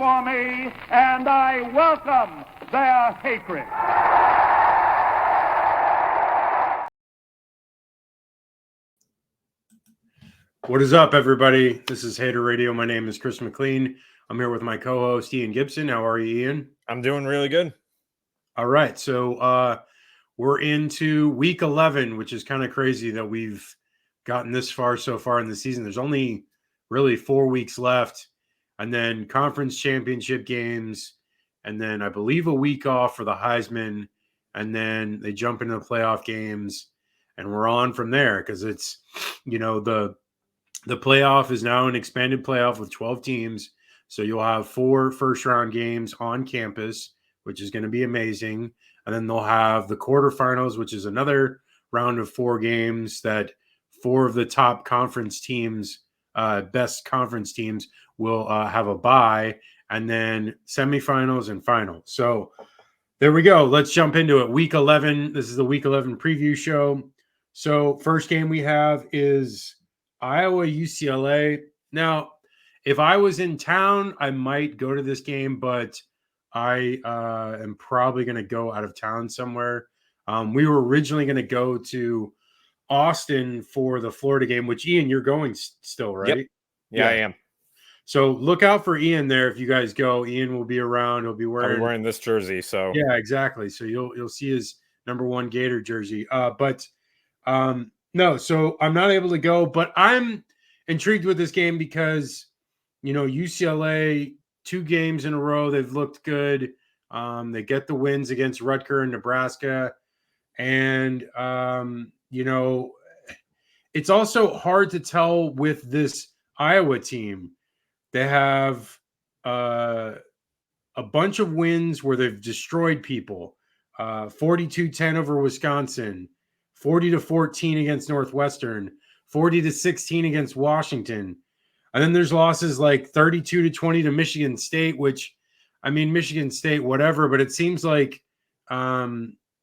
for me, and I welcome their hatred. What is up, everybody? This is Hater Radio. My name is Chris McLean. I'm here with my co-host, Ian Gibson. How are you, Ian? I'm doing really good. All right. So we're into week 11, which is kind of crazy that we've gotten this far so far in the season. There's only really 4 weeks left, and then conference championship games, and then I believe a week off for the Heisman, and then they jump into the playoff games, and we're on from there because it's, the playoff is now an expanded playoff with 12 teams. So you'll have 4 first-round games on campus, which is going to be amazing. And then they'll have the quarterfinals, which is another round of 4 games that 4 of the top conference teams, best conference teams, will have a bye. And then semifinals and finals. So there we go. Let's jump into it. Week 11. This is the Week 11 preview show. So first game we have is Iowa, UCLA. Now, if I was in town, I might go to this game, but I am probably going to go out of town somewhere. We were originally going to go to Austin for the Florida game, which, Ian, you're going still, right? Yep. Yeah, I am. So look out for Ian there if you guys go. Ian will be around. He'll be wearing this jersey. So yeah, exactly. So you'll see his number 1 Gator jersey. No, so I'm not able to go, but I'm intrigued with this game because, UCLA, 2 games in a row, they've looked good. They get the wins against Rutgers and Nebraska. And, it's also hard to tell with this Iowa team. They have a bunch of wins where they've destroyed people. 42-10 over Wisconsin. 40-14 against Northwestern, 40-16 against Washington. And then there's losses like 32-20 to Michigan State, which, I mean, Michigan State, whatever, but it seems like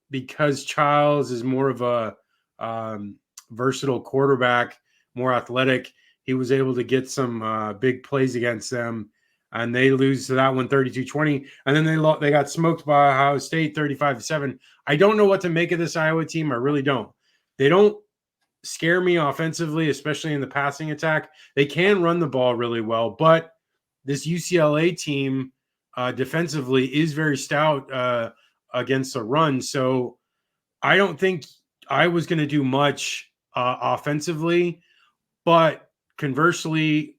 because Childs is more of a versatile quarterback, more athletic, he was able to get some big plays against them. And they lose to that one 32-20. And then they got smoked by Ohio State 35-7. I don't know what to make of this Iowa team. I really don't. They don't scare me offensively, especially in the passing attack. They can run the ball really well, but this UCLA team defensively is very stout against the run. So I don't think I was going to do much offensively, but conversely,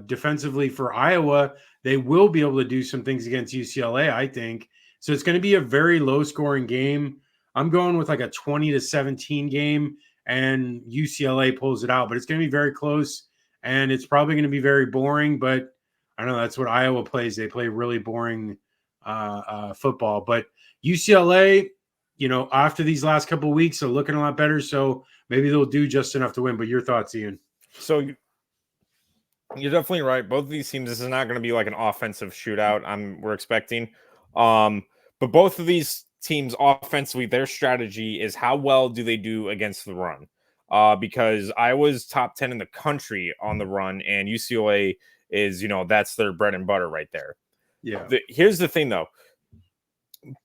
defensively for Iowa, they will be able to do some things against UCLA, I think. So it's going to be a very low-scoring game. I'm going with like a 20-17 game, and UCLA pulls it out. But it's going to be very close, and it's probably going to be very boring. But I don't know. That's what Iowa plays. They play really boring football. But UCLA, after these last couple of weeks, are looking a lot better. So maybe they'll do just enough to win. But your thoughts, Ian? So you're definitely right. Both of these teams, this is not going to be like an offensive shootout we're expecting. But both of these teams offensively, their strategy is how well do they do against the run? Because Iowa's top 10 in the country on the run, and UCLA is, that's their bread and butter right there. Yeah. Here's the thing, though.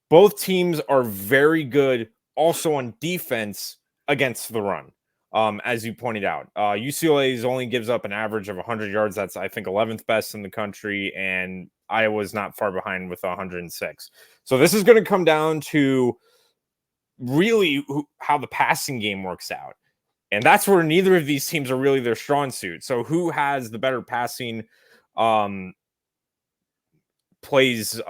Both teams are very good also on defense against the run. As you pointed out, UCLA only gives up an average of 100 yards. That's, I think, 11th best in the country, and Iowa's not far behind with 106. So this is going to come down to really how the passing game works out. And that's where neither of these teams are really their strong suit. So who has the better passing plays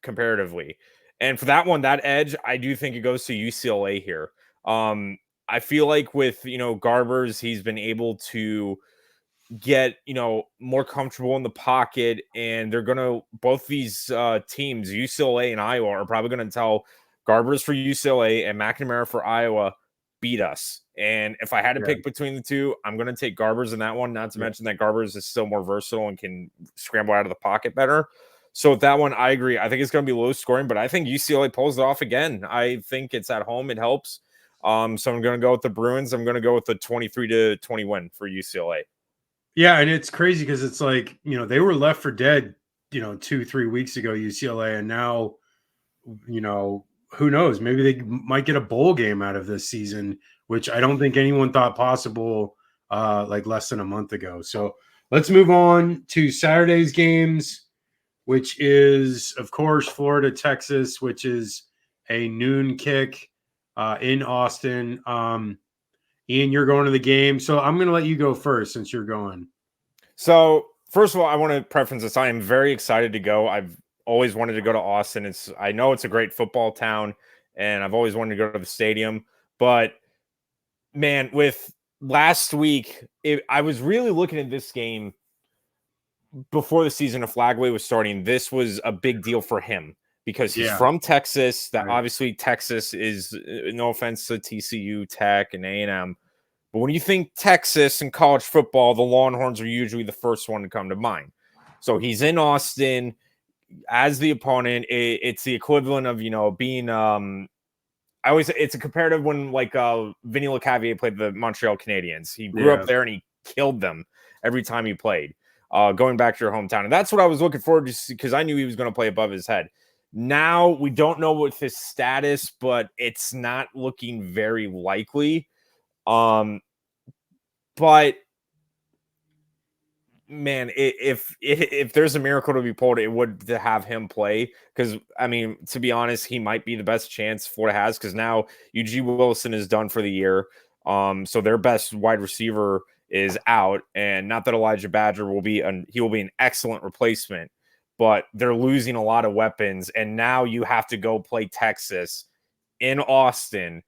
comparatively? And for that one, that edge, I do think it goes to UCLA here. I feel like with, Garbers, he's been able to get, more comfortable in the pocket, and they're going to, both these teams, UCLA and Iowa, are probably going to tell Garbers for UCLA and McNamara for Iowa, beat us. And if I had to pick between the two, I'm going to take Garbers in that one, not to mention that Garbers is still more versatile and can scramble out of the pocket better. So with that one, I agree. I think it's going to be low scoring, but I think UCLA pulls it off again. I think it's at home. It helps. So I'm going to go with the Bruins. I'm going to go with the 23-20 win for UCLA. Yeah, and it's crazy because it's like, they were left for dead 2-3 weeks ago, UCLA, and now, who knows? Maybe they might get a bowl game out of this season, which I don't think anyone thought possible like less than a month ago. So let's move on to Saturday's games, which is, of course, Florida, Texas, which is a noon kick in Austin. Ian, you're going to the game, so I'm going to let you go first since you're going. So, first of all, I want to preference this. I am very excited to go. I've always wanted to go to Austin. I know it's a great football town, and I've always wanted to go to the stadium. But, man, with last week, I was really looking at this game before the season of Flagway was starting. This was a big deal for him because he's from Texas. That obviously Texas is, no offense to TCU, Tech, and A&M. But when you think Texas and college football, the Longhorns are usually the first one to come to mind. So he's in Austin as the opponent. It's the equivalent of, being it's a comparative when Vinny LeCavier played the Montreal Canadiens. He grew up there and he killed them every time he played. Going back to your hometown. And that's what I was looking forward to, because I knew he was going to play above his head. Now we don't know what his status, but it's not looking very likely. But man, if there's a miracle to be pulled, it would to have him play, because I mean, to be honest, he might be the best chance Florida has, because now Eugene Wilson is done for the year. So their best wide receiver is out, and not that Elijah Badger will be an excellent replacement, but they're losing a lot of weapons, and now you have to go play Texas in Austin.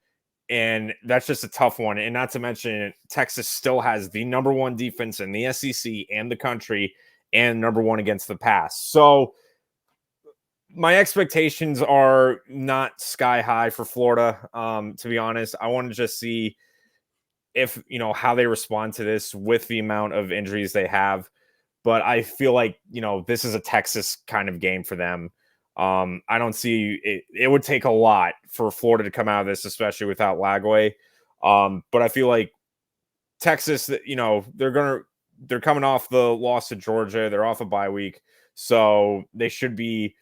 And that's just a tough one. And not to mention, Texas still has the number one defense in the SEC and the country, and number one against the pass. So my expectations are not sky high for Florida. To be honest, I want to just see if, how they respond to this with the amount of injuries they have. But I feel like, this is a Texas kind of game for them. I don't see it would take a lot for Florida to come out of this, especially without Lagway. But I feel like Texas, they're coming off the loss to Georgia. They're off a bye week, so they should be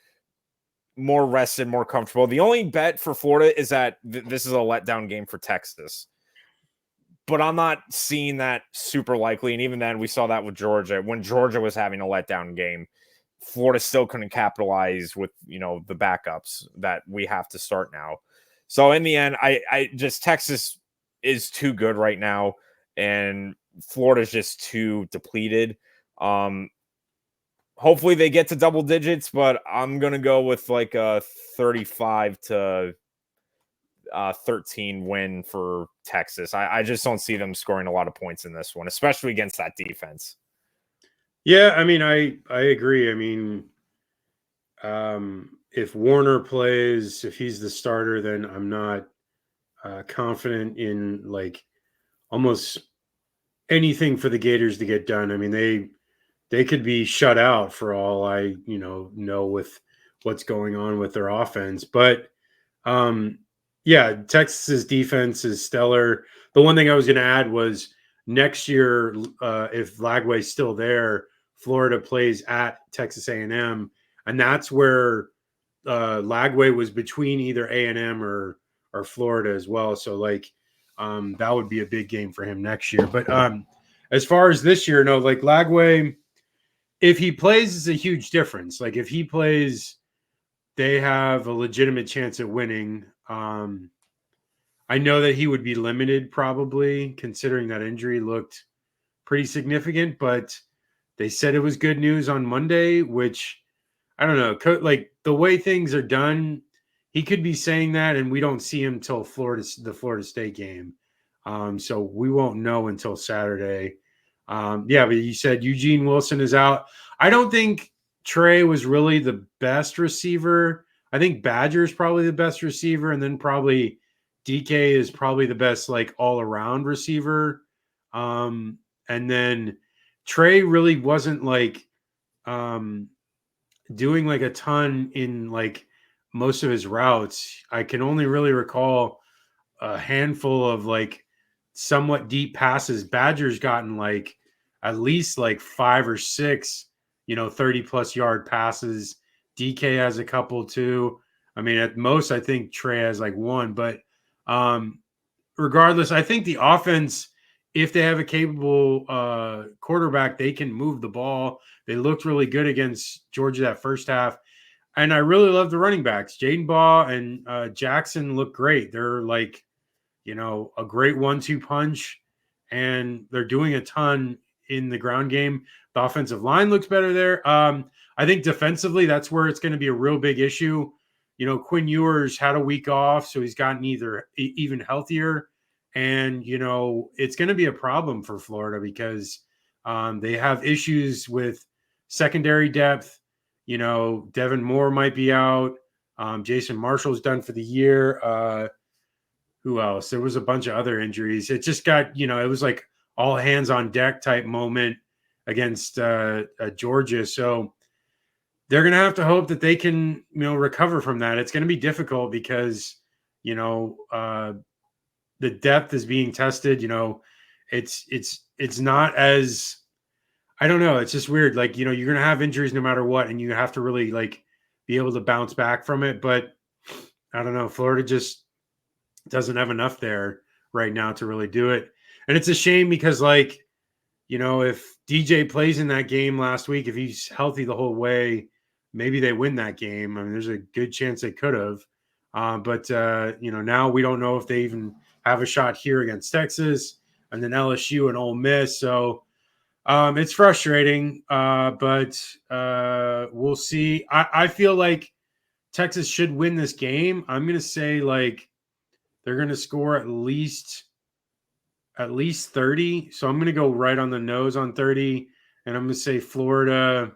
more rested, more comfortable. The only bet for Florida is that this is a letdown game for Texas. But I'm not seeing that super likely. And even then, we saw that with Georgia. When Georgia was having a letdown game, Florida still couldn't capitalize with, the backups that we have to start now. So in the end, I just, Texas is too good right now, and Florida's just too depleted. Hopefully they get to double digits, but I'm going to go with like a 35-13 win for Texas. I just don't see them scoring a lot of points in this one, especially against that defense. Yeah, I mean, I agree. I mean, if Warner plays, if he's the starter, then I'm not confident in like almost anything for the Gators to get done. I mean, they could be shut out for all I know with what's going on with their offense. But yeah, Texas's defense is stellar. The one thing I was going to add was next year, if Lagway's still there, Florida plays at Texas A&M, and that's where Lagway was between either A&M or Florida as well. So like that would be a big game for him next year. But as far as this year, no, like Lagway, if he plays, is a huge difference. Like if he plays, they have a legitimate chance at winning. I know that he would be limited probably, considering that injury looked pretty significant, but they said it was good news on Monday, which I don't know. Like the way things are done, he could be saying that, and we don't see him till the Florida State game. So we won't know until Saturday. Yeah, but you said Eugene Wilson is out. I don't think Trey was really the best receiver. I think Badger is probably the best receiver, and then probably DK is probably the best like all-around receiver. And then Trey really wasn't like doing like a ton in like most of his routes. I can only really recall a handful of like somewhat deep passes. Badger's gotten like at least like 5 or 6 30+ yard passes. DK has a couple too. I mean, at most, I think Trey has like one. But regardless, I think the offense, if they have a capable quarterback, they can move the ball. They looked really good against Georgia that first half. And I really love the running backs. Jaden Baugh and Jackson look great. They're like, a great 1-2 punch, and they're doing a ton in the ground game. The offensive line looks better there. I think defensively, that's where it's going to be a real big issue. Quinn Ewers had a week off, so he's gotten even healthier. And, it's going to be a problem for Florida because they have issues with secondary depth. Devin Moore might be out. Jason Marshall's done for the year. Who else? There was a bunch of other injuries. It just got, it was like all hands on deck type moment against Georgia. So they're going to have to hope that they can, recover from that. It's going to be difficult because, the depth is being tested. It's not as, I don't know. It's just weird. Like, you're going to have injuries no matter what, and you have to really like be able to bounce back from it. But I don't know. Florida just doesn't have enough there right now to really do it. And it's a shame because if DJ plays in that game last week, if he's healthy the whole way, maybe they win that game. I mean, there's a good chance they could have. But now we don't know if they even have a shot here against Texas and then LSU and Ole Miss. So it's frustrating, but we'll see. I feel like Texas should win this game. I'm going to say they're going to score at least 30. So I'm going to go right on the nose on 30. And I'm going to say Florida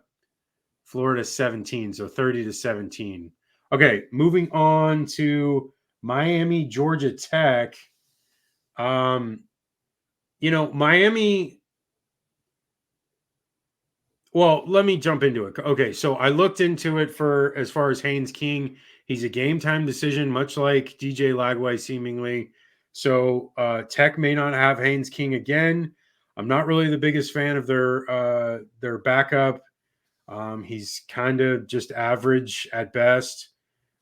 17. So 30-17. Okay. Moving on to Miami, Georgia Tech. Miami. Well, let me jump into it. Okay. So I looked into it for as far as Haynes King. He's a game time decision, much like DJ Lagway seemingly. So Tech may not have Haynes King again. I'm not really the biggest fan of their backup. He's kind of just average at best.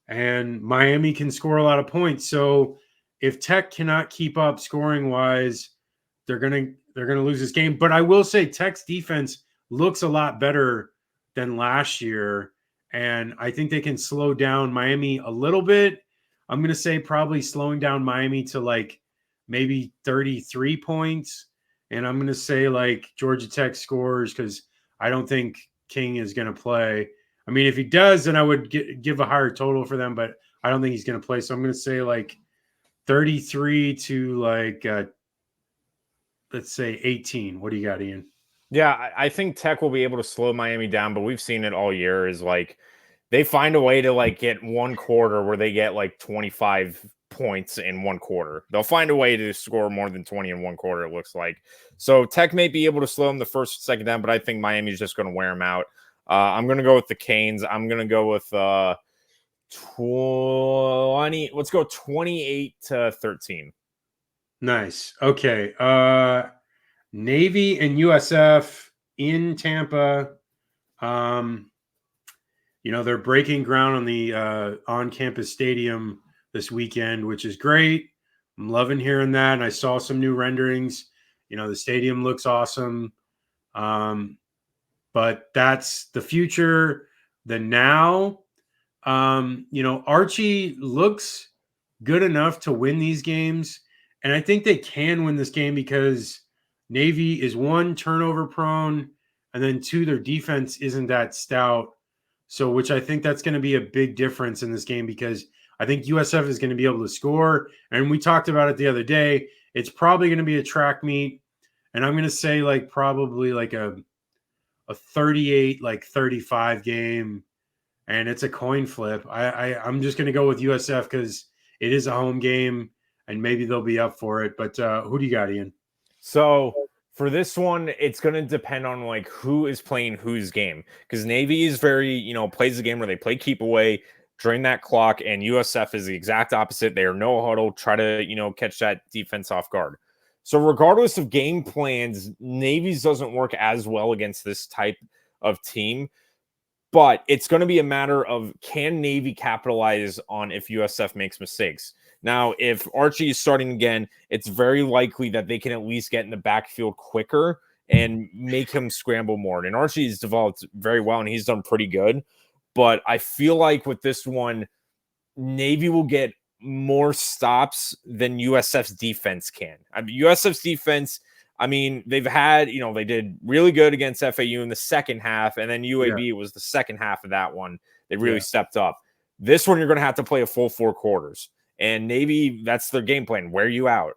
And Miami can score a lot of points. So if Tech cannot keep up scoring wise, they're gonna lose this game. But I will say Tech's defense looks a lot better than last year. And I think they can slow down Miami a little bit. I'm going to say probably slowing down Miami to maybe 33 points. And I'm going to say Georgia Tech scores because I don't think King is going to play. I mean, if he does, then I would give a higher total for them, but I don't think he's going to play. So I'm going to say 33 to let's say 18. What do you got, Ian? Yeah, I think Tech will be able to slow Miami down, but we've seen it all year is they find a way to get one quarter where they get 25 points in one quarter. They'll find a way to score more than 20 in one quarter, it looks like. So Tech may be able to slow them the first, second down, but I think Miami's just going to wear them out. I'm going to go with the Canes. I'm going to go with 20. Let's go 28-13. Nice. Okay. Navy and USF in Tampa. They're breaking ground on the on-campus stadium this weekend, which is great. I'm loving hearing that. And I saw some new renderings. The stadium looks awesome. But that's the future. The now, Archie looks good enough to win these games. And I think they can win this game because Navy is one, turnover prone, and then two, their defense isn't that stout. So, which I think that's going to be a big difference in this game because I think USF is going to be able to score. And we talked about it the other day. It's probably going to be a track meet. And I'm going to say probably a 38-35 game. And it's a coin flip. I'm just going to go with USF because it is a home game and maybe they'll be up for it. But who do you got, Ian? So for this one, it's going to depend on who is playing whose game because Navy is very, plays the game where they play keep away during that clock, and USF is the exact opposite. They are no huddle, try to, catch that defense off guard. So regardless of game plans, Navy's doesn't work as well against this type of team. But it's going to be a matter of, can Navy capitalize on if USF makes mistakes? Now, if Archie is starting again, it's very likely that they can at least get in the backfield quicker and make him scramble more. And Archie's developed very well, and he's done pretty good. But I feel like with this one, Navy will get more stops than USF's defense can. I mean, USF's defense, I mean, they've had, they did really good against FAU in the second half, and then UAB was the second half of that one. They really stepped up. This one, you're going to have to play a full 4 quarters. And Navy, that's their game plan. Wear you out.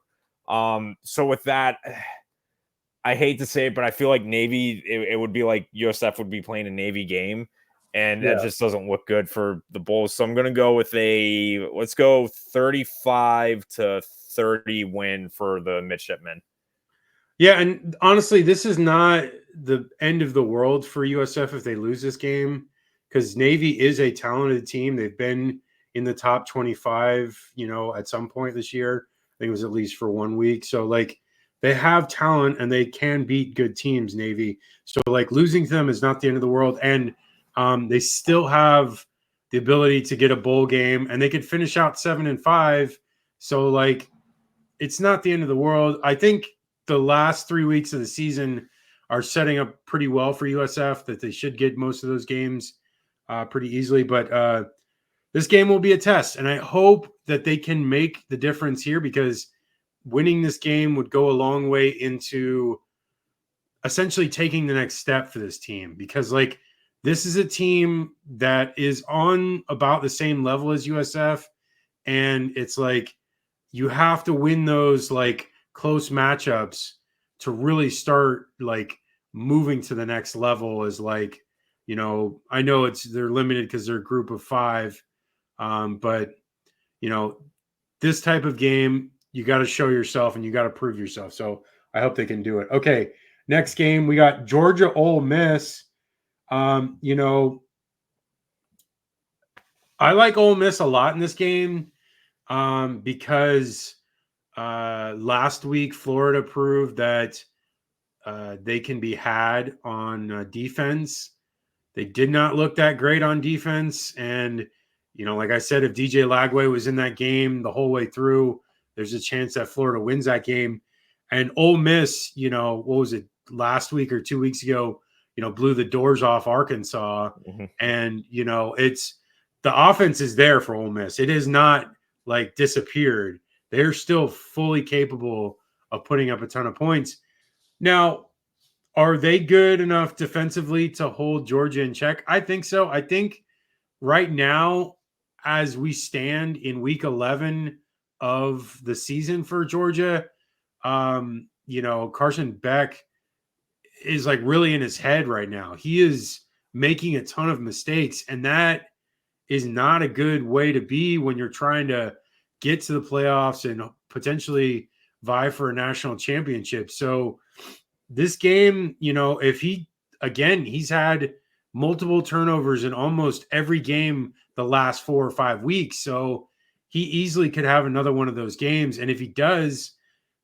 So with that, I hate to say it, but I feel like Navy, it would be like USF would be playing a Navy game, and that just doesn't look good for the Bulls. So I'm going to go with let's go 35-30 win for the Midshipmen. Yeah, and honestly, this is not the end of the world for USF if they lose this game, because Navy is a talented team. They've been in the top 25, at some point this year. I think it was at least for 1 week. So, they have talent and they can beat good teams, Navy. So, losing to them is not the end of the world. And they still have the ability to get a bowl game, and they could finish out 7-5. So, it's not the end of the world. I think the last 3 weeks of the season are setting up pretty well for USF, that they should get most of those games pretty easily. But this game will be a test, and I hope that they can make the difference here, because winning this game would go a long way into essentially taking the next step for this team, because this is a team that is on about the same level as USF, and it's you have to win those close matchups to really start moving to the next level. Is I know they're limited because they're a group of 5, but this type of game, you got to show yourself and you got to prove yourself. So I hope they can do it. Okay, next game we got Georgia Ole Miss. I like Ole Miss a lot in this game because last week Florida proved that they can be had on defense. They did not look that great on defense, and like I said, if DJ Lagway was in that game the whole way through, there's a chance that Florida wins that game. And Ole Miss, what was it, last week or 2 weeks ago, blew the doors off Arkansas. Mm-hmm. And, it's the offense is there for Ole Miss. It is not disappeared. They're still fully capable of putting up a ton of points. Now, are they good enough defensively to hold Georgia in check? I think so. I think right now, as we stand in week 11 of the season for Georgia, Carson Beck is really in his head right now. He is making a ton of mistakes, and that is not a good way to be when you're trying to get to the playoffs and potentially vie for a national championship. So this game, if he's had multiple turnovers in almost every game the last 4 or 5 weeks. So he easily could have another one of those games. And if he does,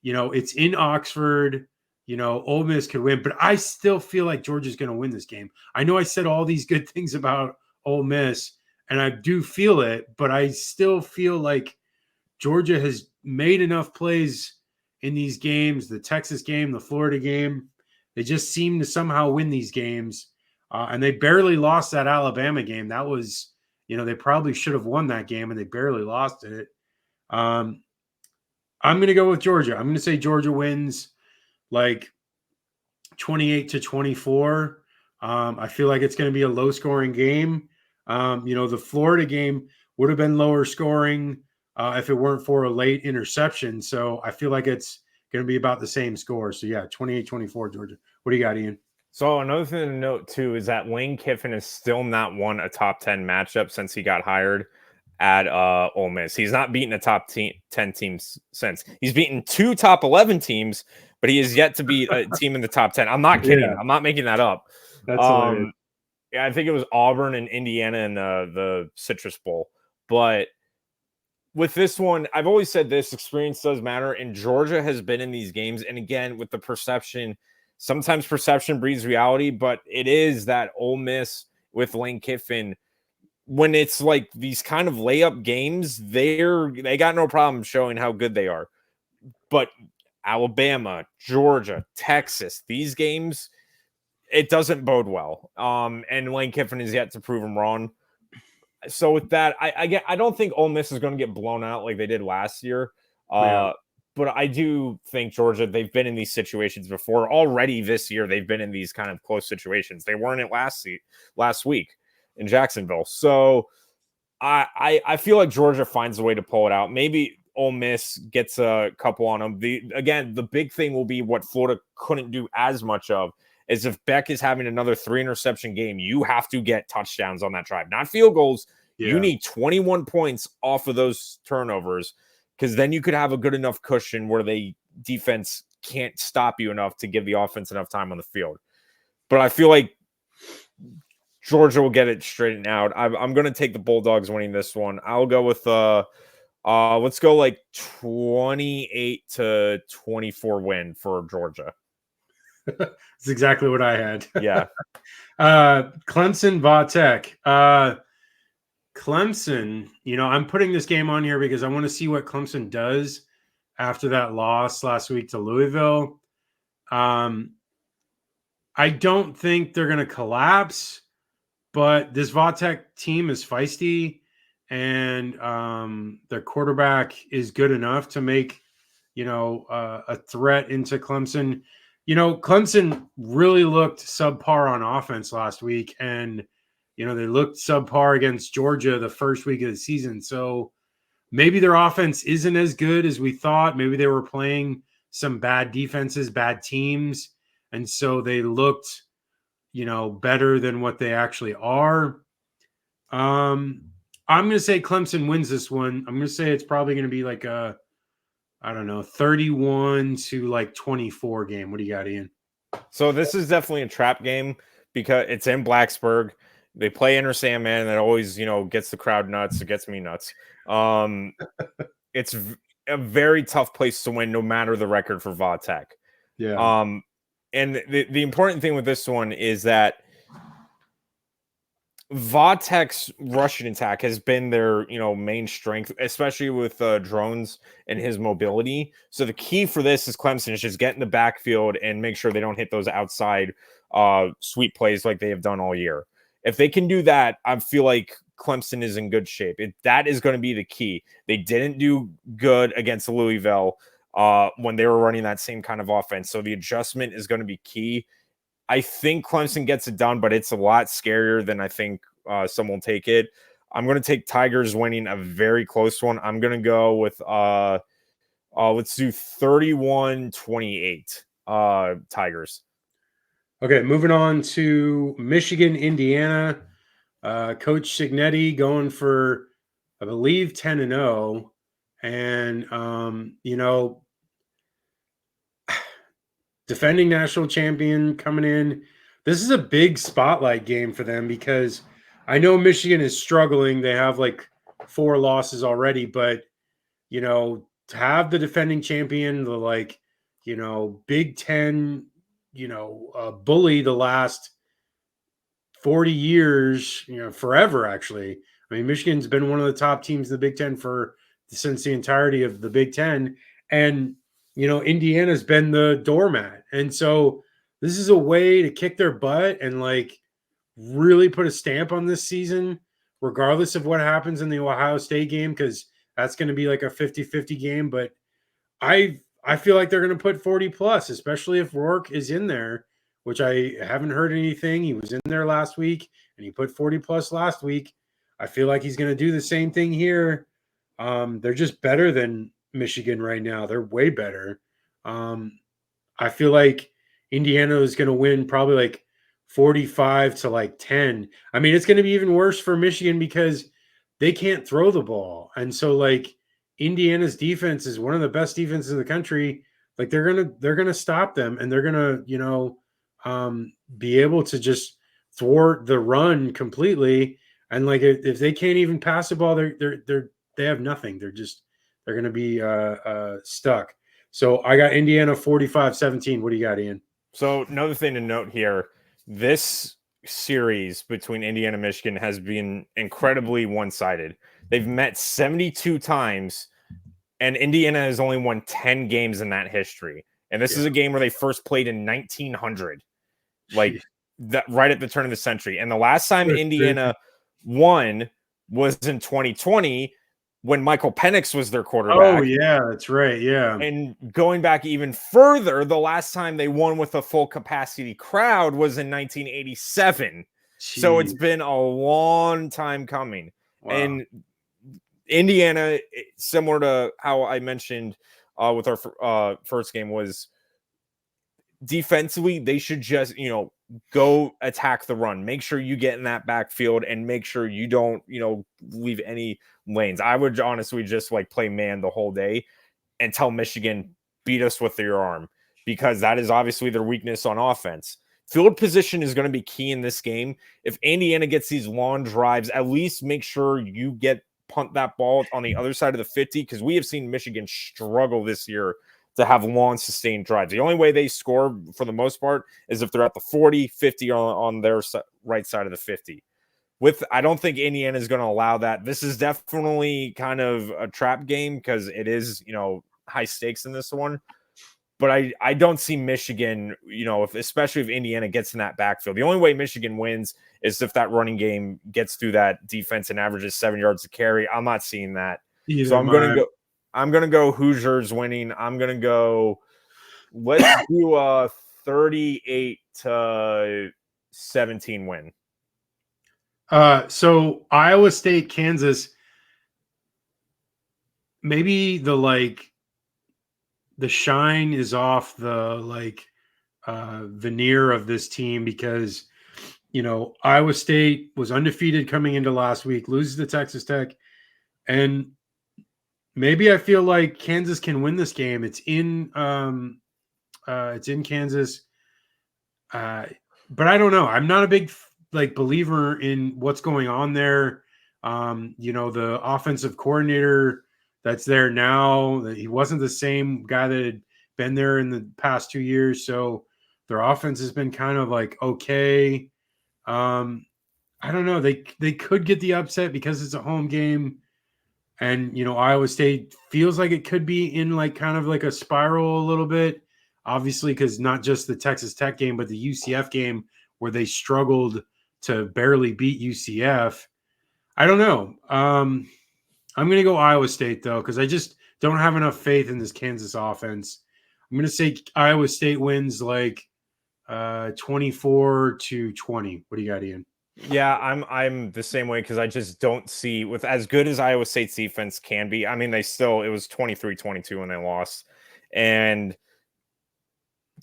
it's in Oxford, Ole Miss could win, but I still feel like Georgia's going to win this game. I know I said all these good things about Ole Miss, and I do feel it, but I still feel like Georgia has made enough plays in these games, the Texas game, the Florida game. They just seem to somehow win these games. And they barely lost that Alabama game. That was, they probably should have won that game, and they barely lost it. I'm going to go with Georgia. I'm going to say Georgia wins 28-24. I feel like it's going to be a low-scoring game. The Florida game would have been lower scoring if it weren't for a late interception. So I feel like it's going to be about the same score. So, 28-24, Georgia. What do you got, Ian? So another thing to note, too, is that Lane Kiffin has still not won a top 10 matchup since he got hired at Ole Miss. He's not beaten a top 10 teams since. He's beaten 2 top 11 teams, but he has yet to beat a team in the top 10. I'm not kidding. Yeah. I'm not making that up. That's hilarious. Yeah, I think it was Auburn and Indiana in the Citrus Bowl. But with this one, I've always said this, experience does matter, and Georgia has been in these games. And again, with the perception, sometimes perception breeds reality, but it is that Ole Miss with Lane Kiffin, when it's like these kind of layup games, they got no problem showing how good they are. But Alabama, Georgia, Texas, these games, it doesn't bode well. And Lane Kiffin is yet to prove him wrong. So with that, I don't think Ole Miss is going to get blown out like they did last year. But I do think Georgia, they've been in these situations before. Already this year, they've been in these kind of close situations. They weren't it last week in Jacksonville. So I feel like Georgia finds a way to pull it out. Maybe Ole Miss gets a couple on them. The big thing will be what Florida couldn't do as much of is if Beck is having another 3-interception game, you have to get touchdowns on that drive, not field goals. Yeah. You need 21 points off of those turnovers, because then you could have a good enough cushion where the defense can't stop you enough to give the offense enough time on the field. But I feel like Georgia will get it straightened out. I'm going to take the Bulldogs winning this one. I'll go with let's go like 28-24 win for Georgia. That's exactly what I had. Yeah. Clemson, Vatek. Clemson, I'm putting this game on here because I want to see what Clemson does after that loss last week to Louisville. I don't think they're going to collapse, but this Vatek team is feisty, and their quarterback is good enough to make, a threat into Clemson. Clemson really looked subpar on offense last week, and they looked subpar against Georgia the first week of the season. So maybe their offense isn't as good as we thought. Maybe they were playing some bad defenses, bad teams, and so they looked, better than what they actually are. I'm going to say Clemson wins this one. I'm going to say it's probably going to be like a, 31-24 game. What do you got, Ian? So this is definitely a trap game because it's in Blacksburg. They play Enter Sandman, and it always, gets the crowd nuts. It gets me nuts. It's a very tough place to win, no matter the record for Vatek. Yeah. And the important thing with this one is that Vatek's rushing attack has been their, main strength, especially with drones and his mobility. So the key for this is Clemson is just get in the backfield and make sure they don't hit those outside sweep plays like they have done all year. If they can do that, I feel like Clemson is in good shape. That is going to be the key. They didn't do good against Louisville when they were running that same kind of offense. So the adjustment is going to be key. I think Clemson gets it done, but it's a lot scarier than I think some will take it. I'm going to take Tigers winning a very close one. I'm going to go with, let's do 31-28 Tigers. Okay, moving on to Michigan, Indiana. Coach Cignetti going for, I believe, 10-0. And, defending national champion coming in. This is a big spotlight game for them because I know Michigan is struggling. They have like 4 losses already, but, to have the defending champion, the Big Ten, bully the last 40 years, forever, actually. I mean, Michigan's been one of the top teams in the Big Ten since the entirety of the Big Ten. And, Indiana's been the doormat. And so this is a way to kick their butt and really put a stamp on this season, regardless of what happens in the Ohio State game, because that's going to be like a 50-50 game. But I feel like they're going to put 40 plus, especially if Rourke is in there, which I haven't heard anything. He was in there last week and he put 40 plus last week. I feel like he's going to do the same thing here. They're just better than Michigan right now. They're way better. I feel like Indiana is going to win probably 45-10. I mean, it's going to be even worse for Michigan because they can't throw the ball. And so Indiana's defense is one of the best defenses in the country. They're going to stop them, and they're going to, be able to just thwart the run completely. And if they can't even pass the ball, they have nothing. They're going to be stuck. So I got Indiana 45-17. What do you got, Ian? So another thing to note here, this series between Indiana and Michigan has been incredibly one-sided. They've met 72 times, and Indiana has only won 10 games in that history. And this is a game where they first played in 1900, like that right at the turn of the century. And the last time Indiana won was in 2020 when Michael Penix was their quarterback. Oh, yeah, that's right. Yeah. And going back even further, the last time they won with a full capacity crowd was in 1987. So it's been a long time coming. Wow. And Indiana, similar to how I mentioned with our first game, was defensively, they should just, go attack the run. Make sure you get in that backfield and make sure you don't, leave any lanes. I would honestly just play man the whole day and tell Michigan, beat us with your arm, because that is obviously their weakness on offense. Field position is going to be key in this game. If Indiana gets these long drives, at least make sure you punt that ball on the other side of the 50, because we have seen Michigan struggle this year to have long sustained drives. The only way they score for the most part is if they're at the 40, 50 on their right side of the 50. I don't think Indiana is going to allow that. This is definitely kind of a trap game because it is, high stakes in this one. But I don't see Michigan, especially if Indiana gets in that backfield. The only way Michigan wins is if that running game gets through that defense and averages 7 yards to carry. I'm not seeing that. So I'm going to go Hoosiers winning. I'm going to go, let's do a 38-17 win. So Iowa State, Kansas, maybe the shine is off the veneer of this team, because Iowa State was undefeated coming into last week, loses to Texas Tech, and maybe I feel like Kansas can win this game. It's in Kansas, but I don't know. I'm not a big believer in what's going on there. The offensive coordinator that's there now, he wasn't the same guy that had been there in the past 2 years. So their offense has been kind of okay. I don't know. They could get the upset because it's a home game. And, Iowa State feels like it could be in kind of a spiral a little bit, obviously, because not just the Texas Tech game, but the UCF game where they struggled to barely beat UCF. I don't know. I'm going to go Iowa State, though, because I just don't have enough faith in this Kansas offense. I'm going to say Iowa State wins 24-20. What do you got, Ian? Yeah, I'm the same way, because I just don't see, with as good as Iowa State's defense can be. I mean, it was 23-22 when they lost. And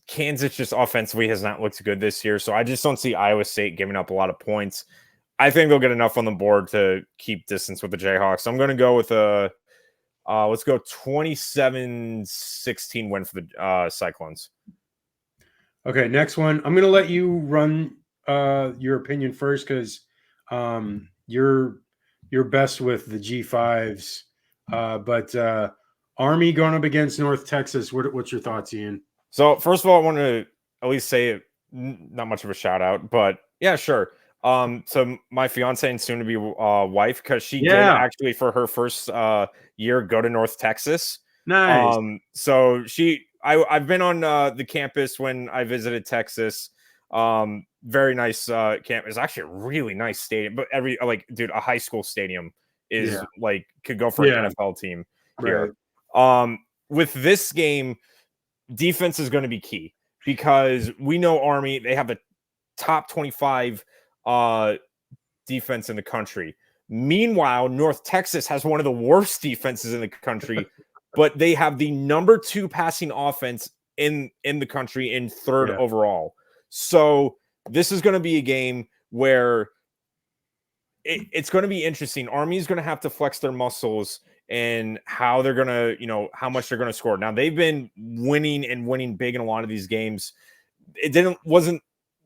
Kansas just offensively has not looked good this year. So I just don't see Iowa State giving up a lot of points. I think they'll get enough on the board to keep distance with the Jayhawks. I'm going to go with let's go 27-16 win for the Cyclones. Okay, next one. I'm going to let you run your opinion first, because you're best with the G5s. But Army going up against North Texas. What's your thoughts, Ian? So first of all, I want to at least say, not much of a shout out, but yeah, sure. So my fiance and soon to be wife, because she did actually for her first year go to North Texas. Nice. So I've been on the campus when I visited Texas. Very nice campus. Actually a really nice stadium, but a high school stadium is could go for an NFL team here. Right. With this game, defense is going to be key, because we know Army, they have the top 25 defense in the country. Meanwhile, North Texas has one of the worst defenses in the country, but they have the number 2 passing offense in the country in third overall. So this is going to be a game where it's going to be interesting. Army is going to have to flex their muscles and how they're going to, how much they're going to score. Now, they've been winning big in a lot of these games. It wasn't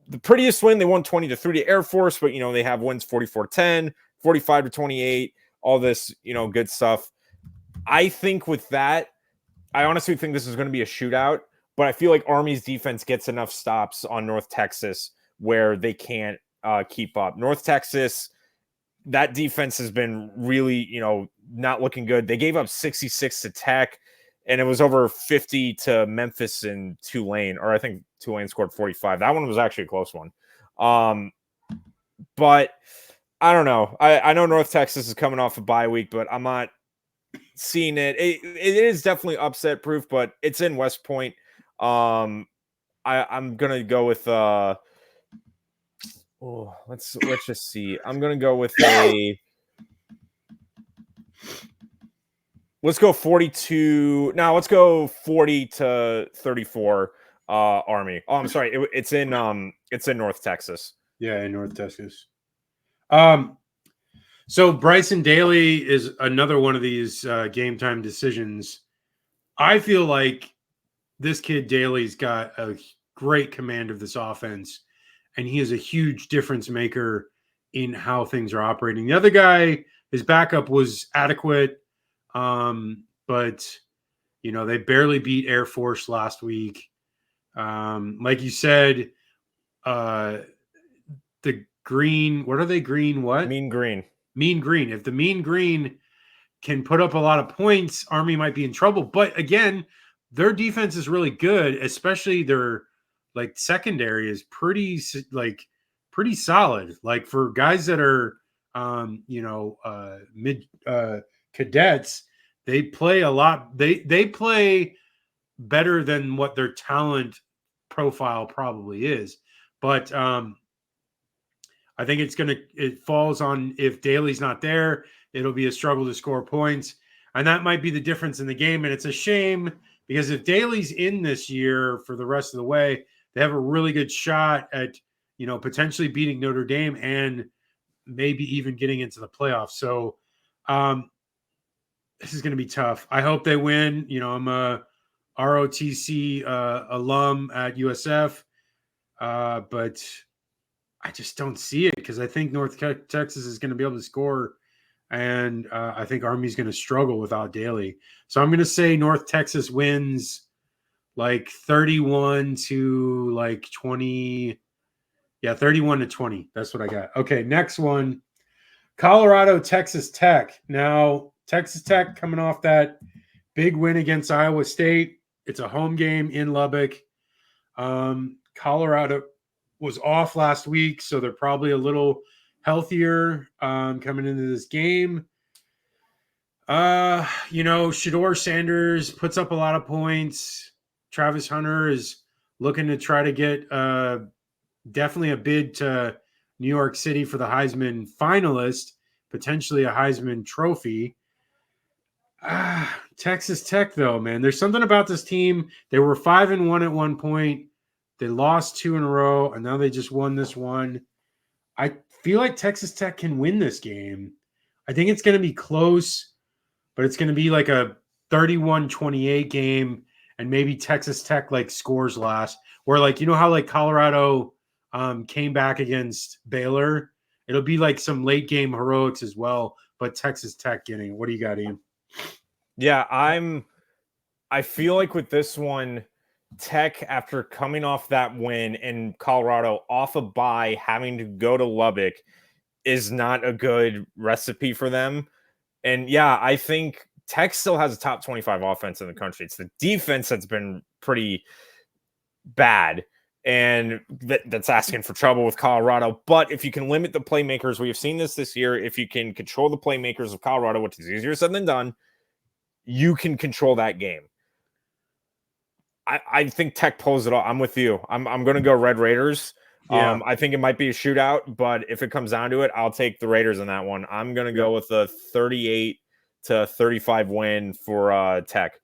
the prettiest win. They won 20-3 to Air Force, but, they have wins 44-10, 45-28, all this, good stuff. I think with that, I honestly think this is going to be a shootout. but I feel like Army's defense gets enough stops on North Texas where they can't keep up. North Texas, that defense has been really, not looking good. They gave up 66 to Tech, and it was over 50 to Memphis and Tulane, or I think Tulane scored 45. That one was actually a close one. But I don't know. I know North Texas is coming off a bye week, but I'm not seeing it. It is definitely upset proof, but it's in West Point. I'm gonna go with let's just see. I'm gonna go with let's go 42. Now let's go 40 to 34. Army. Oh, I'm sorry. It's in North Texas. Yeah, in North Texas. So Bryson Daly is another one of these game time decisions. I feel like this kid Daly's got a great command of this offense, and he is a huge difference maker in how things are operating. The other guy, his backup was adequate, but they barely beat Air Force last week. Like you said, the green, what are they? Green what? Mean Green. Mean Green. If the Mean Green can put up a lot of points, Army might be in trouble. But again, their defense is really good, especially their secondary is pretty solid. Like for guys that are mid cadets, they play a lot. They play better than what their talent profile probably is. But I think it falls on, if Daly's not there, it'll be a struggle to score points. And that might be the difference in the game. And it's a shame because if Daly's in this year for the rest of the way, they have a really good shot at, potentially beating Notre Dame and maybe even getting into the playoffs. So this is going to be tough. I hope they win. I'm a ROTC alum at USF, but I just don't see it because I think North Texas is going to be able to score, and I think Army's going to struggle without Daly. So I'm going to say North Texas wins 31 to 20. Yeah, 31 to 20. That's what I got. Okay, next one. Colorado, Texas Tech. Now, Texas Tech coming off that big win against Iowa State. It's a home game in Lubbock. Colorado was off last week, so they're probably a little healthier coming into this game. Shedeur Sanders puts up a lot of points. Travis Hunter is looking to try to get definitely a bid to New York City for the Heisman finalist, potentially a Heisman trophy. Texas Tech, though, man, there's something about this team. They were 5-1 at one point. They lost 2 in a row, and now they just won this one. I feel like Texas Tech can win this game. I think it's going to be close, but it's going to be like a 31-28 game, and maybe Texas Tech scores last. Where how Colorado came back against Baylor. It'll be some late game heroics as well, but Texas Tech getting it. What do you got, Ian? Yeah, I feel like with this one, Tech, after coming off that win in Colorado off a bye, having to go to Lubbock, is not a good recipe for them. And yeah, I think Tech still has a top 25 offense in the country. It's the defense that's been pretty bad, and that's asking for trouble with Colorado. But if you can limit the playmakers, we have seen this year, if you can control the playmakers of Colorado, which is easier said than done, you can control that game. I think Tech pulls it off. I'm with you. I'm going to go Red Raiders. Yeah. I think it might be a shootout, but if it comes down to it, I'll take the Raiders in that one. I'm going to go with a 38 to 35 win for Tech.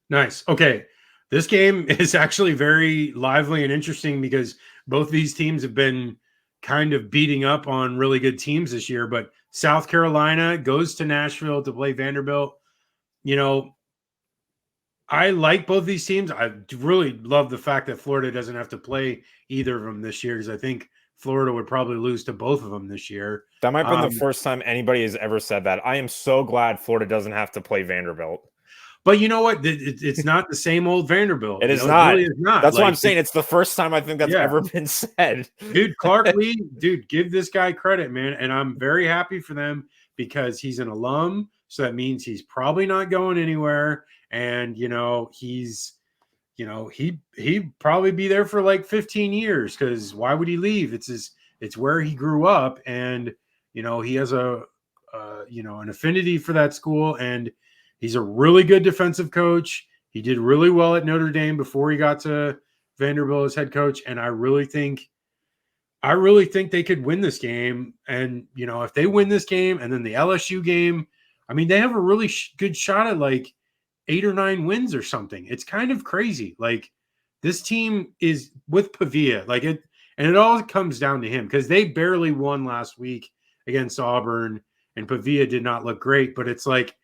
Nice. Okay. This game is actually very lively and interesting because both these teams have been kind of beating up on really good teams this year, but South Carolina goes to Nashville to play Vanderbilt. I like both these teams. I really love the fact that Florida doesn't have to play either of them this year because I think Florida would probably lose to both of them this year. That might be the first time anybody has ever said that. I am so glad Florida doesn't have to play Vanderbilt. But you know what? It's not the same old Vanderbilt. It is It not. really is not. That's what I'm saying. It's the first time I think that's Yeah. ever been said. Dude, Clark Lee, give this guy credit, man. And I'm very happy for them because he's an alum. So that means he's probably not going anywhere. And, he'd probably be there for like 15 years because why would he leave? It's where he grew up. And, he has an affinity for that school. And he's a really good defensive coach. He did really well at Notre Dame before he got to Vanderbilt as head coach. And I really think they could win this game. And, if they win this game and then the LSU game, I mean, they have a really good shot at like 8 or 9 wins or something. It's kind of crazy. Like this team is with Pavia, and it all comes down to him because they barely won last week against Auburn and Pavia did not look great. But it's like,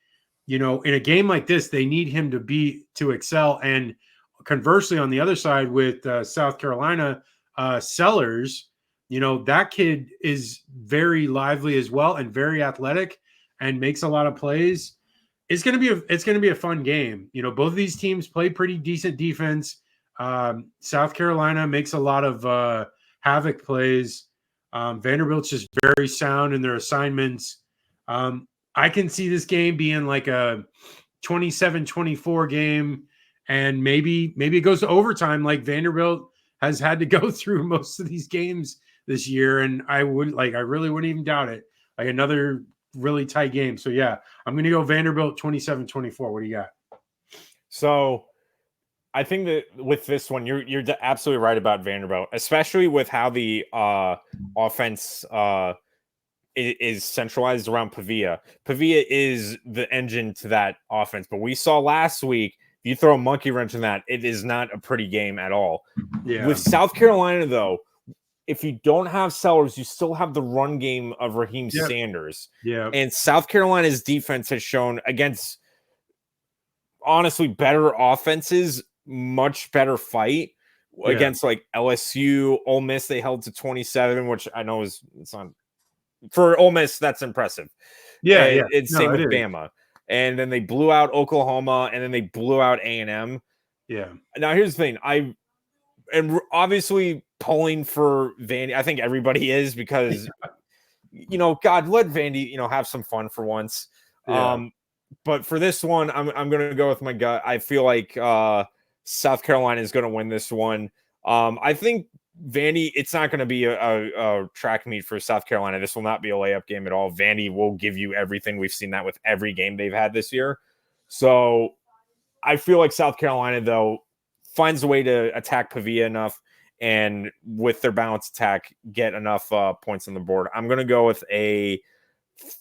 in a game like this, they need him to excel. And conversely, on the other side with South Carolina, Sellers, that kid is very lively as well and very athletic and makes a lot of plays. It's going to be a fun game. Both of these teams play pretty decent defense. South Carolina makes a lot of havoc plays. Vanderbilt's just very sound in their assignments. I can see this game being like a 27-24 game, and maybe it goes to overtime like Vanderbilt has had to go through most of these games this year, and I really wouldn't even doubt it. Like another really tight game. So yeah, I'm going to go Vanderbilt 27-24. What do you got? So I think that with this one, you're absolutely right about Vanderbilt, especially with how the offense is centralized around Pavia. Pavia is the engine to that offense, but we saw last week, if you throw a monkey wrench in that, it is not a pretty game at all. Yeah. With South Carolina, though, if you don't have Sellers, you still have the run game of Raheem Sanders. Yeah. And South Carolina's defense has shown against, honestly, better offenses, much better fight against like LSU, Ole Miss. They held to 27, which I know it's not for Ole Miss. That's impressive. Yeah. It's same with Bama. And then they blew out Oklahoma, and then they blew out A&M. Yeah. Now here's the thing. And obviously pulling for Vandy. I think everybody is because, God, let Vandy, have some fun for once. Yeah. But for this one, I'm going to go with my gut. I feel like South Carolina is going to win this one. I think Vandy, it's not going to be a track meet for South Carolina. This will not be a layup game at all. Vandy will give you everything. We've seen that with every game they've had this year. So I feel like South Carolina, though, finds a way to attack Pavia enough and with their balanced attack, get enough points on the board. I'm going to go with a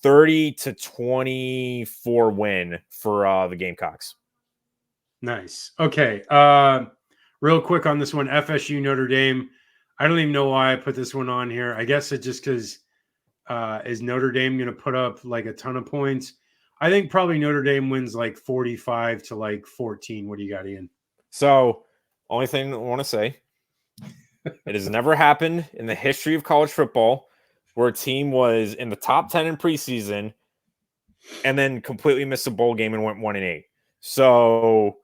30-24 win for the Gamecocks. Nice. Okay. Real quick on this one, FSU Notre Dame. I don't even know why I put this one on here. I guess it's just because is Notre Dame going to put up like a ton of points? I think probably Notre Dame wins like 45 to like 14. What do you got, Ian? So, only thing I want to say, it has never happened in the history of college football where a team was in the top 10 in preseason and then completely missed a bowl game and went 1-8. So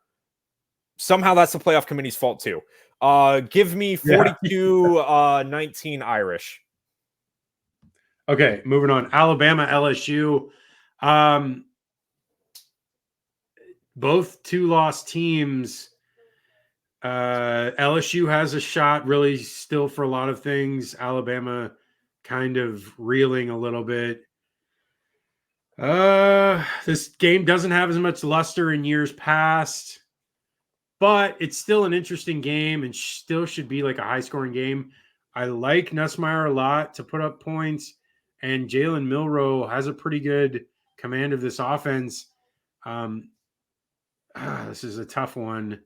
somehow that's the playoff committee's fault too. Give me 42-19 Irish. Okay, moving on. Alabama, LSU. Both 2-loss teams. LSU has a shot really still for a lot of things. Alabama kind of reeling a little bit. This game doesn't have as much luster in years past, but it's still an interesting game and still should be like a high-scoring game. I like Nussmeier a lot to put up points, and Jalen Milroe has a pretty good command of this offense. This is a tough one.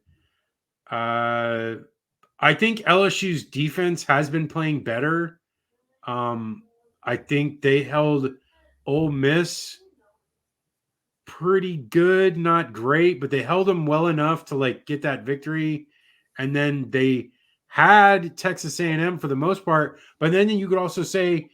I think LSU's defense has been playing better. I think they held Ole Miss pretty good, not great, but they held them well enough to like get that victory. And then they had Texas A&M for the most part, but then you could also say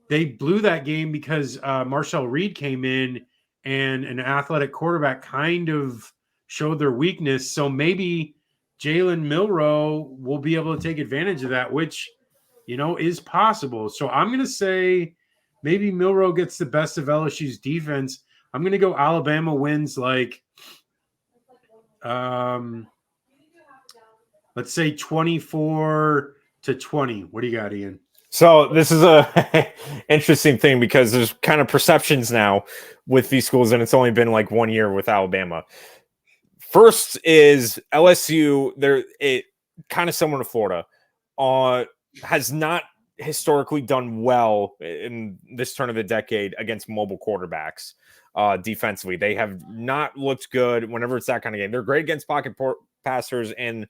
they blew that game because Marshall Reed came in and an athletic quarterback kind of showed their weakness. So maybe Jalen Milroe will be able to take advantage of that, which, is possible. So I'm going to say maybe Milroe gets the best of LSU's defense. I'm going to go Alabama wins like, let's say 24-20. What do you got, Ian? So this is a interesting thing because there's kind of perceptions now with these schools, and it's only been like 1 year with Alabama. First is LSU. They're kind of similar to Florida. Has not historically done well in this turn of the decade against mobile quarterbacks. Defensively, they have not looked good whenever it's that kind of game. They're great against pocket passers and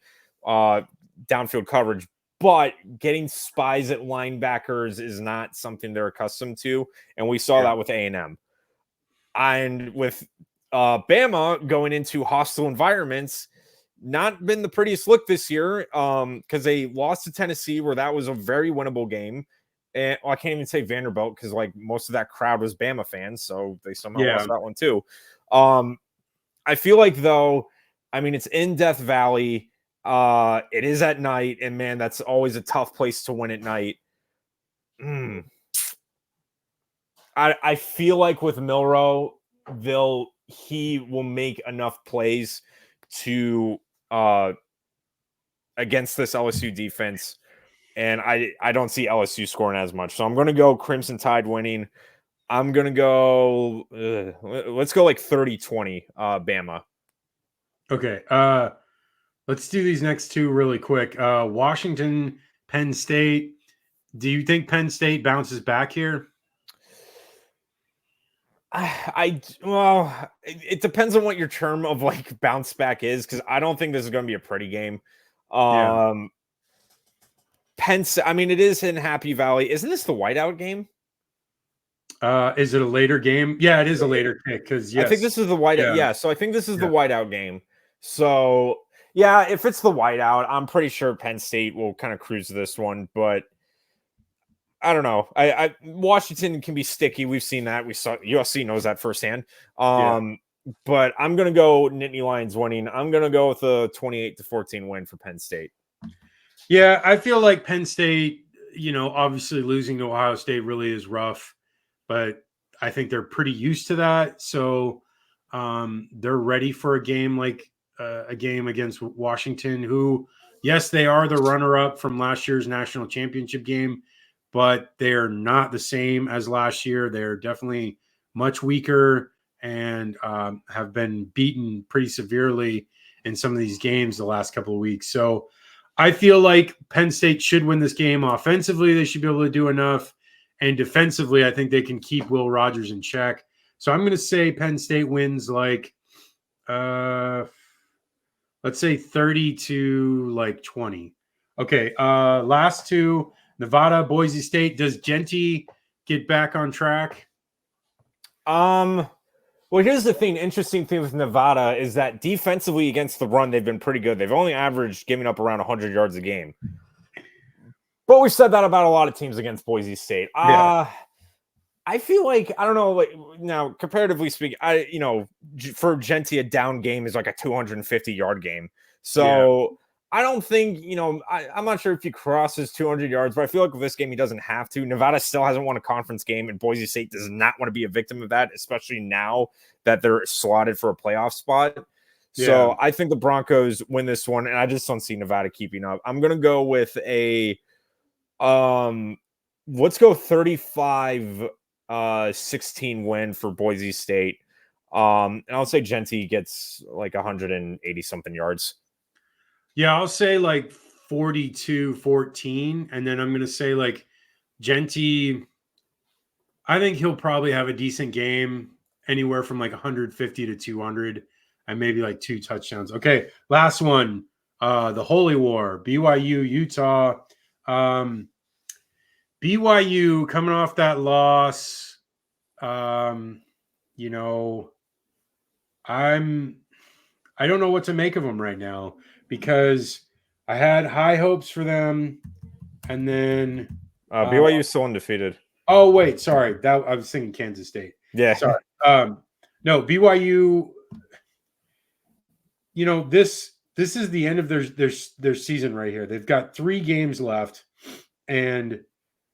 downfield coverage, but getting spies at linebackers is not something they're accustomed to, and we saw that with A&M. And with Bama going into hostile environments, not been the prettiest look this year because they lost to Tennessee, where that was a very winnable game. And I can't even say Vanderbilt because like most of that crowd was Bama fans, so they somehow lost that one too. I feel like though, I mean, it's in Death Valley. It is at night, and man, that's always a tough place to win at night. I feel like with Milroe, he will make enough plays to against this LSU defense, and I don't see LSU scoring as much. So I'm going to go Crimson Tide winning. I'm going to go let's go like 30-20 Bama. Okay. Let's do these next two really quick. Washington, Penn State. Do you think Penn State bounces back here? Well, it depends on what your term of like bounce back is, because I don't think this is going to be a pretty game. Penn, I mean, it is in Happy Valley. Isn't this the whiteout game? Is it a later game? Yeah, it is a later kick because I think this is the whiteout. Yeah, so I think this is the whiteout game. So yeah, if it's the whiteout, I'm pretty sure Penn State will kind of cruise this one, but I don't know. Washington can be sticky. We've seen that. We saw USC knows that firsthand. But I'm gonna go Nittany Lions winning. I'm gonna go with a 28-14 win for Penn State. Yeah, I feel like Penn State, obviously losing to Ohio State really is rough, but I think they're pretty used to that. So they're ready for a game like a game against Washington, who, yes, they are the runner-up from last year's national championship game, but they're not the same as last year. They're definitely much weaker and have been beaten pretty severely in some of these games the last couple of weeks. So I feel like Penn State should win this game. Offensively, they should be able to do enough. And defensively, I think they can keep Will Rogers in check. So I'm going to say Penn State wins like, let's say 30-20. Okay, last two. Nevada, Boise State. Does Genty get back on track? Well, here's the thing. Interesting thing with Nevada is that defensively against the run, they've been pretty good. They've only averaged giving up around 100 yards a game. But we've said that about a lot of teams against Boise State. I feel like, I don't know, like now, comparatively speaking, for Genty, a down game is like a 250-yard game. So I don't think, I'm not sure if he crosses 200 yards, but I feel like with this game, he doesn't have to. Nevada still hasn't won a conference game, and Boise State does not want to be a victim of that, especially now that they're slotted for a playoff spot. Yeah. So I think the Broncos win this one, and I just don't see Nevada keeping up. I'm going to go with let's go 35-16 win for Boise State. And I'll say Genty gets like 180 something yards. Yeah, I'll say like 42-14, and then I'm going to say like Genty, I think he'll probably have a decent game, anywhere from like 150 to 200, and maybe like 2 touchdowns. Okay, last one, the Holy War, BYU, Utah. BYU coming off that loss, I don't know what to make of them right now, because I had high hopes for them, and then BYU is still undefeated. Oh wait, sorry, that I was thinking Kansas State. Yeah, sorry. No, BYU. this is the end of their season right here. They've got 3 games left, and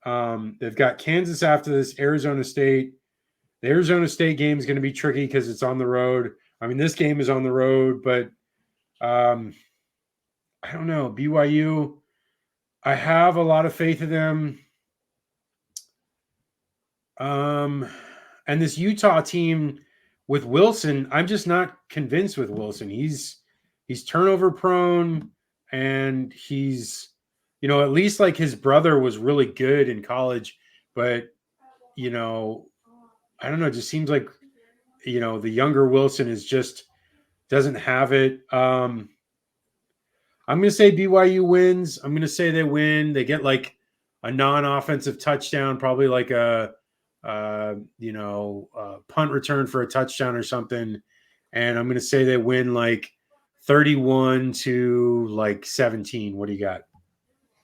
they've got Kansas after this, Arizona State. The Arizona State game is going to be tricky because it's on the road. I mean, this game is on the road, but I don't know. BYU, I have a lot of faith in them. And this Utah team with Wilson, I'm just not convinced with Wilson. He's turnover prone, and he's, at least like his brother was really good in college, but I don't know. It just seems like, the younger Wilson doesn't have it. I'm going to say BYU wins. I'm going to say they win. They get like a non-offensive touchdown, probably like a punt return for a touchdown or something. And I'm going to say they win like 31 to like 17. What do you got?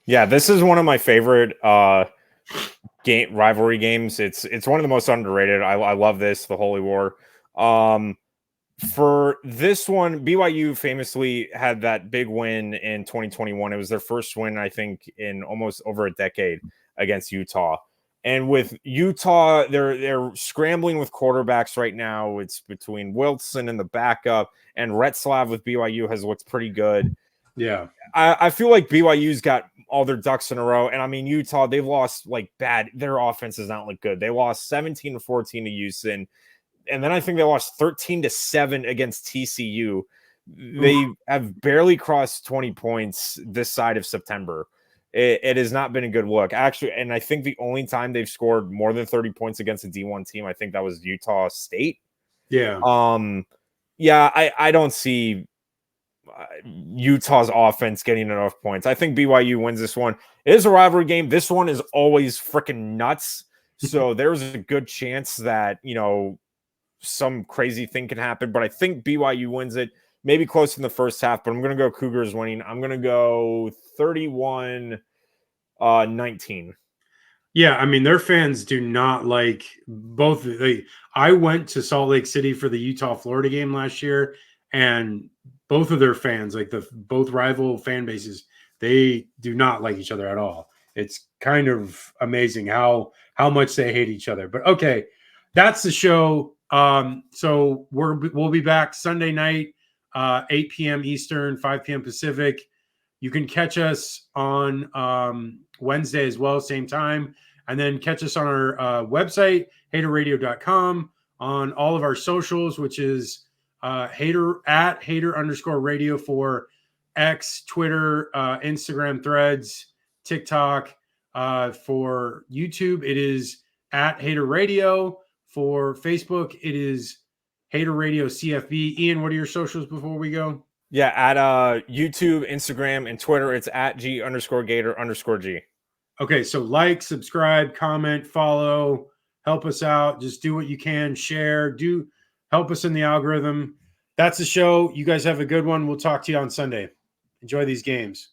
Yeah, this is one of my favorite rivalry games. It's one of the most underrated. I love this, the Holy War. For this one, BYU famously had that big win in 2021. It was their first win, I think, in almost over a decade against Utah. And with Utah, they're scrambling with quarterbacks right now. It's between Wilson and the backup, and Retzlaff with BYU has looked pretty good. Yeah. I feel like BYU's got all their ducks in a row. And I mean, Utah, they've lost like bad. Their offense does not look good. They lost 17-14 to Houston. And then I think they lost 13-7 against TCU. They have barely crossed 20 points this side of September. It has not been a good look, actually. And I think the only time they've scored more than 30 points against a D1 team, I think that was Utah State. Yeah. I don't see Utah's offense getting enough points. I think BYU wins this one. It is a rivalry game. This one is always freaking nuts. So there's a good chance that, some crazy thing can happen, but I think BYU wins it, maybe close in the first half, but I'm going to go Cougars winning. I'm going to go 31-19. Yeah, I mean, their fans do not like both. I went to Salt Lake City for the Utah-Florida game last year, and both of their fans, like both rival fan bases, they do not like each other at all. It's kind of amazing how much they hate each other. But okay, that's the show. So we'll be back Sunday night, 8 p.m. Eastern, 5 p.m. Pacific. You can catch us on Wednesday as well, same time. And then catch us on our website, haterradio.com, on all of our socials, which is hater_radio for X, Twitter, Instagram, Threads, TikTok. For YouTube, it is @haterradio. For Facebook, it is Hater Radio CFB. Ian, what are your socials before we go? Yeah, at YouTube, Instagram, and Twitter, it's @G_Gator_G. Okay, so like, subscribe, comment, follow, help us out. Just do what you can, share, help us in the algorithm. That's the show. You guys have a good one. We'll talk to you on Sunday. Enjoy these games.